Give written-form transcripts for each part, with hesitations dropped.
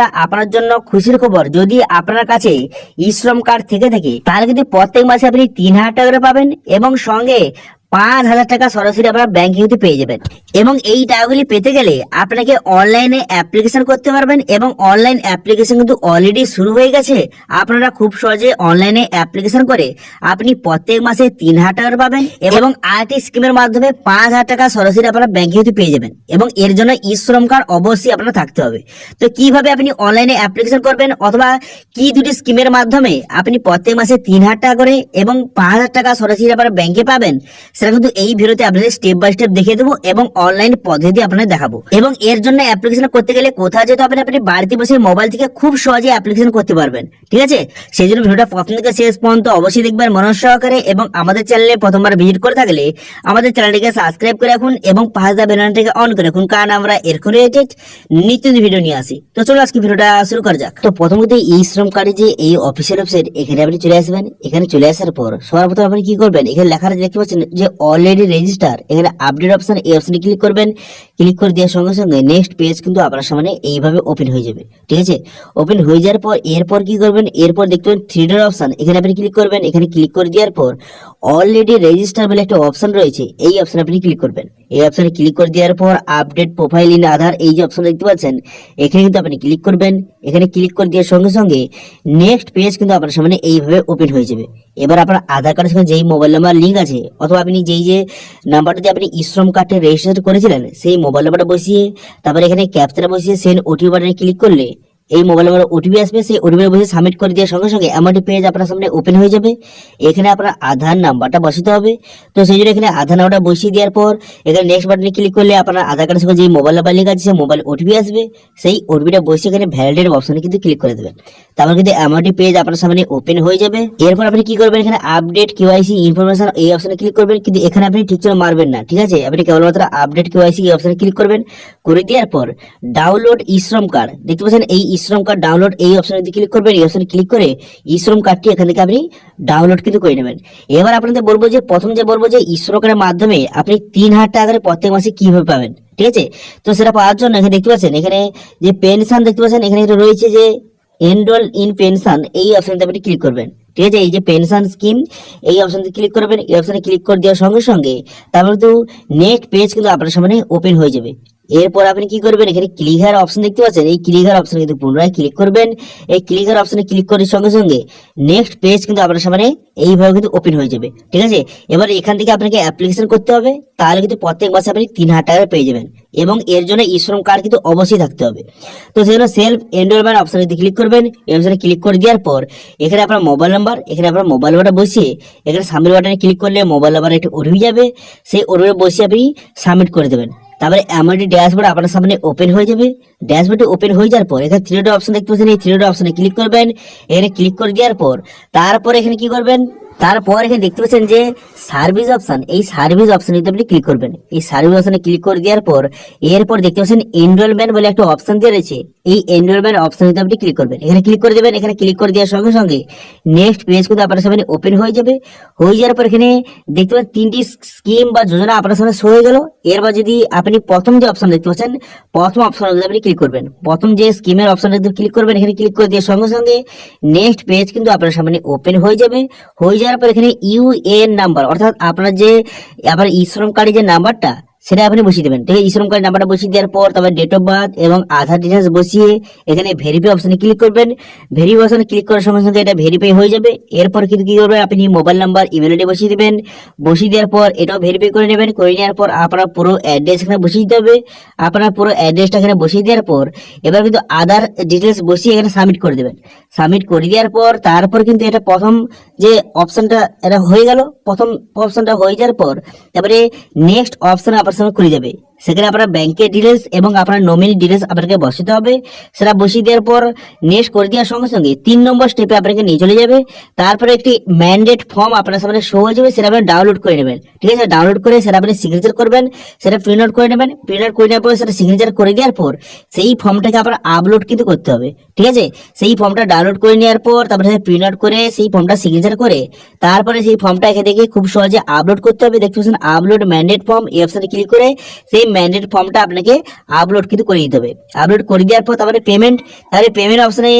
একটা আপনার জন্য খুশির খবর, যদি আপনার কাছে ই শ্রম কার্ড থেকে থাকে তাহলে কিন্তু প্রত্যেক মাসে আপনি 3,000 টাকা করে পাবেন এবং সঙ্গে 5,000 টাকা সরাসরি আপনার ব্যাংকে কিন্তু পেয়ে যাবেন। এবং এই টাকাগুলি পেতে গেলে আপনাকে অনলাইনে অ্যাপ্লিকেশন করতে পারবেন এবং অনলাইন অ্যাপ্লিকেশন কিন্তু অলরেডি শুরু হয়ে গেছে। আপনারা খুব সহজে অনলাইনে অ্যাপ্লিকেশন করে আপনি প্রত্যেক মাসে 3,000 টাকা পাবেন এবং আরটি স্কিমের মাধ্যমে 5,000 টাকা সরাসরি আপনারা ব্যাংকে কিন্তু পেয়ে যাবেন। এবং এর জন্য ই শ্রম কার্ড অবশ্যই আপনার থাকতে হবে। তো কিভাবে আপনি অনলাইনে অ্যাপ্লিকেশন করবেন অথবা কি দুটি স্কিমের মাধ্যমে আপনি প্রত্যেক মাসে 3,000 টাকা করে এবং 5,000 টাকা সরাসরি আপনারা ব্যাংকে পাবেন, সেটা কিন্তু এই ভিডিওতে আপনাদের স্টেপ বাই স্টেপ দেখিয়ে দেবো এবং অনলাইন পদ্ধতি আপনাদের দেখাবো। এবং এর জন্য অ্যাপ্লিকেশন করতে গেলে কোথাও যেতে হবে না, আপনি বাড়িতে বসে মোবাইল থেকে খুব সহজে অ্যাপ্লিকেশন করতে পারবেন। ঠিক আছে, সেই জন্য ভিডিওটা প্রথম থেকে শেষ পর্যন্ত অবশ্যই দেখবেন মনোযোগ সহকারে। এবং আমাদের চ্যানেলে প্রথমবার ভিজিট করে থাকলে আমাদের চ্যানেলটিকে সাবস্ক্রাইব করে রাখুন এবং পাশে থাকা বেল আইকনটিকে অন করে রাখুন, কারণ আমরা এরকম রিলেটেড নিত্য ভিডিও নিয়ে আসি। তো চলো আজকে ভিডিওটা শুরু করা যাক। তো প্রথমত ই শ্রম কার্ডে যে এই অফিসিয়াল ওয়েবসাইট, এখানে আপনি চলে আসবেন। এখানে চলে আসার পর সর্বপ্রথম আপনি কি করবেন, এখানে লেখা দেখতে পাচ্ছেন যে অলরেডি রেজিস্টার, এখানে আপডেট অপশন, এই অপশনে ক্লিক করবেন। ক্লিক করে দেওয়ার সঙ্গে সঙ্গে নেক্সট পেজ কিন্তু আপনার সামনে এইভাবে ওপেন হয়ে যাবে। ঠিক আছে, ওপেন হয়ে যাওয়ার পর এরপর কি করবেন, এরপর দেখতে পাবেন থ্রি ডট অপশন, এখানে আপনি ক্লিক করবেন। এখানে ক্লিক করে দেওয়ার পর অলরেডি রেজিস্টার বলে একটা অপশন রয়েছে, এই অপশনে আপনি ক্লিক করবেন। এই অপশনে ক্লিক করে দেওয়ার পর আপডেট প্রোফাইল ইন আধার, এই যে অপশন দেখতে পাচ্ছেন এখানে কিন্তু আপনি ক্লিক করবেন। এখানে ক্লিক করে দেওয়ার সঙ্গে সঙ্গে নেক্সট পেজ কিন্তু আপনার সামনে এইভাবে ওপেন হয়ে যাবে। এবার আপনার আধার কার্ডের সঙ্গে যেই মোবাইল নাম্বার লিঙ্ক আছে অথবা আপনি যেই যে নাম্বারটা দিয়ে আপনি ই শ্রম কার্ডে রেজিস্টার করেছিলেন সেই মোবাইল নাম্বারটা বসিয়ে তারপরে এখানে ক্যাপচাটা বসিয়ে সেন্ড ওটিপি বাটনে ক্লিক করলে এই মোবাইল নাম্বার ওটিপি আসবে। সেই ওটিপি বসে সাবমিট করে দেওয়ার সঙ্গে সঙ্গে এমনটি পেজ আপনার সামনে ওপেন হয়ে যাবে। এখানে আপনার আধার নাম্বারটা বসাতে হবে। তো সেই জন্য এখানে আধার নাম্বারটা বসিয়ে দেওয়ার পর এখানে নেক্সট বাটনে ক্লিক করলে আপনার আধার কার্ডের সঙ্গে যে মোবাইল নাম্বার লিঙ্ক আছে সেই মোবাইল ওটিপি আসবে। সেই ওটিপিটা বসে এখানে ভ্যালিডেট অপশনে কিন্তু ক্লিক করে দেবেন। তারপর কিন্তু এমনটি পেজ আপনার সামনে ওপেন হয়ে যাবে। এরপর আপনি কি করবেন, এখানে আপডেট কেওয়াইসি ইনফরমেশন এই অপশনে ক্লিক করবেন। কিন্তু এখানে আপনি ঠিক করে মারবেন না, ঠিক আছে, আপনি কেবলমাত্র আপডেট কেওয়াইসি এই অপশনে ক্লিক করবেন। করে দেওয়ার পর ডাউনলোড ই শ্রম কার্ড দেখতে পাচ্ছেন, এই ই শ্রম কার্ড ডাউনলোড এই অপশনে ক্লিক করবেন। এই অপশনে ক্লিক করে ই শ্রম কার্ডটি এখান থেকে আপনি ডাউনলোড কিন্তু করে নেবেন। এবার আপনাদের বলবো যে প্রথম যে বলবো যে ই শ্রম কার্ডের মাধ্যমে আপনি 3,000 টাকা করে প্রত্যেক মাসে কিভাবে পাবেন। ঠিক আছে, তো সেটা পাওয়ার জন্য এখানে দেখতে পাচ্ছেন এখানে যে পেনশন দেখতে পাচ্ছেন, এখানে রয়েছে যে এনরোল ইন পেনশন, এই অপশনটা আপনি ক্লিক করবেন। ঠিক আছে, এই যে পেনশন স্কিম এই অপশনে ক্লিক করবেন। এই অপশনে ক্লিক করে দেওয়ার সঙ্গে সঙ্গে তারপর কিন্তু নেক্সট পেজ কিন্তু আপনার সামনে ওপেন হয়ে যাবে। এরপর আপনি কি করবেন, এখানে ক্লিকার অপশন দেখতে পাচ্ছেন, এই ক্লিকার অপশনে কিন্তু পুনরায় ক্লিক করবেন। এই ক্লিকার অপশনে ক্লিক করার সঙ্গে সঙ্গে নেক্সট পেজ কিন্তু আপনার সামনে এইভাবে কিন্তু ওপেন হয়ে যাবে। ঠিক আছে, এবার এখান থেকে আপনাকে অ্যাপ্লিকেশন করতে হবে, তাহলে কিন্তু প্রত্যেক মাসে আপনি 3,000 টাকা পেয়ে যাবেন এবং এর জন্য ই শ্রম কার্ড কিন্তু অবশ্যই থাকতে হবে। তো সেই জন্য সেলফ এনরোলমেন্ট অপশনে ক্লিক করবেন। এই অপশনে ক্লিক করে দেওয়ার পর এখানে আপনার মোবাইল নাম্বার, এখানে আপনার মোবাইল নাম্বারটা বসিয়ে এখানে সাবমিট বাটনে ক্লিক করলে মোবাইল নাম্বারে একটা ওটিপি যাবে, সেই ওটিপি বসিয়ে আপনি সাবমিট করে দেবেন। তারপরে এমআরডি ড্যাশবোর্ড আপনার সামনে ওপেন হয়ে যাবে। ড্যাশবোর্ডে ওপেন হয়ে যাওয়ার পর এখানে থ্রি ডট অপশন দেখতে পাচ্ছেন, এই থ্রি ডট অপশনে ক্লিক করবেন। এখানে ক্লিক করে দেওয়ার পর তারপর এখানে কি করবেন, তারপর এখানে দেখতে পাচ্ছেন যে সার্ভিস অপশন, এই সার্ভিস অপশনে আপনি ক্লিক করবেন। এই সার্ভিস অপশনে ক্লিক করে দেওয়ার পর এরপর দেখতে পাচ্ছেন এনরোলমেন্ট বলে একটা অপশন দিয়ে রয়েছে, এই এনরোলমেন্ট অপশনে আপনি ক্লিক করবেন। এখানে ক্লিক করে দেবেন। এখানে ক্লিক করে দেওয়ার সঙ্গে সঙ্গে নেক্সট পেজ কিন্তু আপনার সামনে ওপেন হয়ে যাবে। হয়ে যাওয়ার পর এখানে দেখতে পাচ্ছেন 3টি স্কিম বা যোজনা আপনার সামনে শো হয়ে গেল। এরপর যদি আপনি প্রথম যে অপশন দেখতে পাচ্ছেন, প্রথম অপশনে আপনি ক্লিক করবেন। প্রথম যে স্কিমের অপশনে ক্লিক করবেন, এখানে ক্লিক করে দেওয়ার সঙ্গে সঙ্গে নেক্সট পেজ কিন্তু আপনার সামনে ওপেন হয়ে যাবে। হয়ে যাওয়ার পর এখানে ইউএএন নাম্বার, অর্থাৎ আপনার যে আবার ই শ্রম কার্ডের যে নাম্বারটা সেটা আপনি বসিয়ে দেবেন। ঠিক আছে, ই শ্রম কার্ড নাম্বারটা বসিয়ে দেওয়ার পর তারপর ডেট অফ বার্থ এবং আধার ডিটেলস বসিয়ে এখানে ভেরিফাই অপশনে ক্লিক করবেন। ভেরিফাই অপশনে ক্লিক করার সঙ্গে সঙ্গে এটা ভেরিফাই হয়ে যাবে। এরপর কিন্তু কি করবেন, আপনি মোবাইল নাম্বার ইমেল আইডি বসিয়ে দিবেন। বসিয়ে দেওয়ার পর এটাও ভেরিফাই করে নেবেন। করে নেওয়ার পর আপনার পুরো অ্যাড্রেস এখানে বসিয়ে দিতে হবে। আপনার পুরো অ্যাড্রেসটা এখানে বসিয়ে দেওয়ার পর এবার কিন্তু আধার ডিটেলস বসিয়ে এখানে সাবমিট করে দেবেন। সাবমিট করে দেওয়ার পর তারপর কিন্তু এটা প্রথম যে অপশনটা এটা হয়ে গেল। প্রথম অপশনটা হয়ে যাওয়ার পর তারপরে নেক্সট অপশন আপনার সামনে খুলে যাবে। সেখানে আপনার ব্যাংকের ডিটেলস এবং আপনার নমিনি ডিটেলস আপনাকে বসাতে হবে। সেটা বসিয়ে দেওয়ার পর নেক্সট করে দেওয়ার সঙ্গে সঙ্গে 3 নম্বর স্টেপে আপনাকে নিয়ে চলে যাবে। তারপরে একটি ম্যান্ডেট ফর্ম আপনার সামনে শো হয়ে যাবে, সেটা আপনি ডাউনলোড করে নেবেন। ঠিক আছে, ডাউনলোড করে সেটা আপনি সিগনেচার করবেন। সেটা প্রিন্ট আউট করে নেবেন। প্রিন্ট আউট করে নেওয়ার পর সেটা সিগনেচার করে দেওয়ার পর সেই ফর্মটাকে আপনার আপলোড কিন্তু করতে হবে। ঠিক আছে, সেই ফর্মটা ডাউনলোড করে নেওয়ার পর তারপরে প্রিন্ট আউট করে সেই ফর্মটা সিগনেচার করে তারপরে সেই ফর্মটা এখান থেকে খুব সহজে আপলোড করতে হবে। দেখতে পাচ্ছেন আপলোড ম্যান্ডেট ফর্ম, এই অপশনে ক্লিক করে সেই ম্যান্ডেট ফর্মটা আপনাকে আপলোড কিন্তু করে দিতে হবে। আপলোড করে দেওয়ার পর তারপরে পেমেন্ট, তাহলে পেমেন্ট অপশনে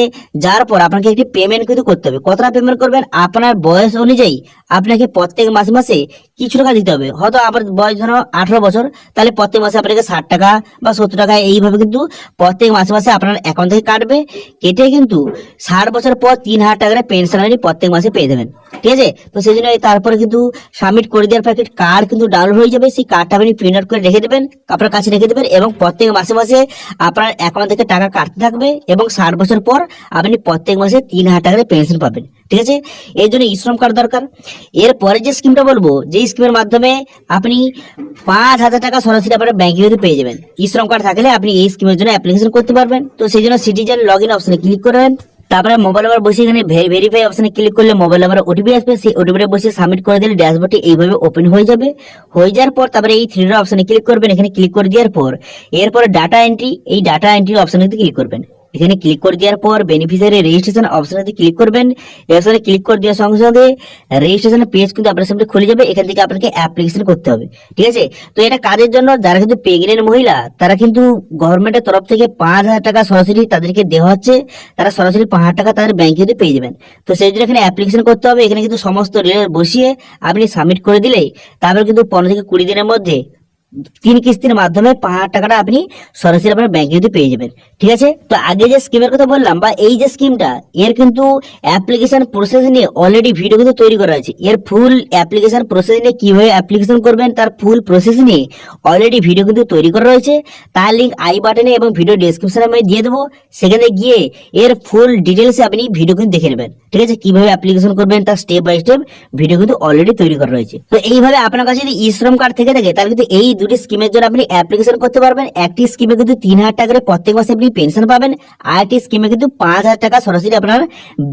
যাওয়ার পর আপনাকে একটি পেমেন্ট কিন্তু করতে হবে। কতটা পেমেন্ট করবেন, আপনার বয়স অনুযায়ী আপনাকে প্রত্যেক মাসে মাসে কিছু টাকা দিতে হবে। হয়তো আপনার বয়স ধরো 18 বছর, তাহলে প্রত্যেক মাসে আপনাকে 60 টাকা বা 70 টাকা এইভাবে কিন্তু প্রত্যেক মাসে মাসে আপনার অ্যাকাউন্ট থেকে কাটবে। কেটে কিন্তু 60 বছর পর 3000 টাকা পেনশন আপনি প্রত্যেক মাসে পেয়ে দেবেন। ঠিক আছে, তো সেই জন্য তারপরে কিন্তু সাবমিট করে দেওয়ার পর একটা কার্ড কিন্তু ডাউনলোড হয়ে যাবে। সেই কার্ডটা আপনি প্রিন্ট আউট করে রেখে দেবেন, আপনার কাছে রেখে দেবেন, এবং প্রত্যেক মাসে মাসে আপনার অ্যাকাউন্ট থেকে টাকা কাটতে থাকবে, এবং 60 বছর পর আপনি প্রত্যেক মাসে 3000 টাকা পেনশন পাবেন। ঠিক আছে, এই জন্য শ্রম কার্ড দরকার। এরপরে যে স্কিমটা বলবো, যে স্কিমের মাধ্যমে আপনি 5000 টাকা সরাসরি আপনার ব্যাংকে কিন্তু পেয়ে যাবেন। শ্রম কার্ড থাকলে আপনি এই স্কিমের জন্য অ্যাপ্লিকেশন করতে পারবেন। তো সেই জন্য সিটিজেন লগ ইন অপশনে ক্লিক করবেন, তারপরে মোবাইল নাম্বার বসে এখানে ভেরিফাই অপশনে ক্লিক করলে মোবাইল নাম্বার ওটিপি আসবে। সেই ওটিপিটা বসে সাবমিট করে দিলে ড্যাশবোর্ডটি এইভাবে ওপেন হয়ে যাবে। হয়ে যাওয়ার পর তারপরে এই থ্রি ডট অপশনে ক্লিক করবেন। এখানে ক্লিক করে দেওয়ার পর এরপরে ডাটা এন্ট্রি, এই ডাটা এন্ট্রি অপশনে ক্লিক করবেন। এখানে ক্লিক করে দেওয়ার পর বেনিফিশিয়ারি রেজিস্ট্রেশন অপশনে ক্লিক করবেন। এই অপশনে ক্লিক করে দেওয়ার সঙ্গে সঙ্গে রেজিস্ট্রেশনের পেজ কিন্তু আপনার সামনে খুলে যাবে। এখান থেকে আপনাকে অ্যাপ্লিকেশন করতে হবে। ঠিক আছে, তো এটা কাজের জন্য যারা কিন্তু প্রেগনেন্ট মহিলা, তারা কিন্তু গভর্নমেন্টের তরফ থেকে 5000 টাকা সরাসরি তাদেরকে দেওয়া হচ্ছে। তারা সরাসরি 5000 টাকা তাদের ব্যাংকে কিন্তু পেয়ে যাবেন। তো সেই জন্য এখানে অ্যাপ্লিকেশন করতে হবে। এখানে কিন্তু সমস্ত ডিটেইলস বসিয়ে আপনি সাবমিট করে দিলেই তারপরে কিন্তু 15 থেকে 20 দিনের মধ্যে 3 কিস্তির মাধ্যমে 5000 টাকাটা আপনি সরাসরি আপনার ব্যাংকে কিন্তু পেয়ে যাবেন। ঠিক আছে, তো আগে যে স্কিমের কথা বললাম বা এই যে স্কিমটা, এর কিন্তু অ্যাপ্লিকেশন প্রসেস নিয়ে অলরেডি ভিডিও কিন্তু তৈরি করা আছে। এর ফুল অ্যাপ্লিকেশন প্রসেস নিয়ে কিভাবে অ্যাপ্লিকেশন করবেন তার ফুল প্রসেস নিয়ে অলরেডি ভিডিও কিন্তু তৈরি করা রয়েছে। তার লিঙ্ক আই বাটনে এবং ভিডিও ডেসক্রিপশনে আমি দিয়ে দেবো। সেখানে গিয়ে এর ফুল ডিটেলসে আপনি ভিডিও কিন্তু দেখে নেবেন। ঠিক আছে, কিভাবে অ্যাপ্লিকেশন করবেন তার স্টেপ বাই স্টেপ ভিডিও কিন্তু অলরেডি তৈরি করা রয়েছে। তো এইভাবে আপনার কাছে যদি শ্রম কার্ড থেকে থাকে, তাহলে কিন্তু এই দুটি স্কিমের জন্য আপনি অ্যাপ্লিকেশন করতে পারবেন। একটি স্কিমে কিন্তু 3000 টাকা করে প্রত্যেক মাসে আপনি পেনশন পাবেন, আর একটি স্কিমে কিন্তু 5000 টাকা সরাসরি আপনার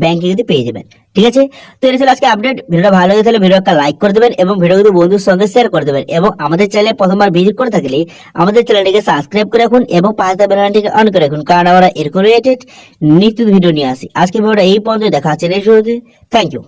ব্যাংকে কিন্তু পেয়ে যাবেন। ঠিক আছে, তো এটা ছিল আজকে আপডেট। ভিডিওটা ভালো লাগে তাহলে ভিডিও একটা লাইক করে দেবেন এবং ভিডিও কিন্তু বন্ধুর সঙ্গে শেয়ার করে দেবেন। এবং আমাদের চ্যানেলে প্রথমবার ভিজিট করে থাকলে আমাদের চ্যানেলটিকে সাবস্ক্রাইব করে রাখুন এবং পাশে বেল আইকনটিকে অন করে রাখুন, কারণ আমরা এরকম রিলেটেড নিত্য ভিডিও নিয়ে আসি। আজকে ভিডিওটা এই পর্যন্ত, দেখা হচ্ছে নেক্সট ভিডিওতে। Thank you.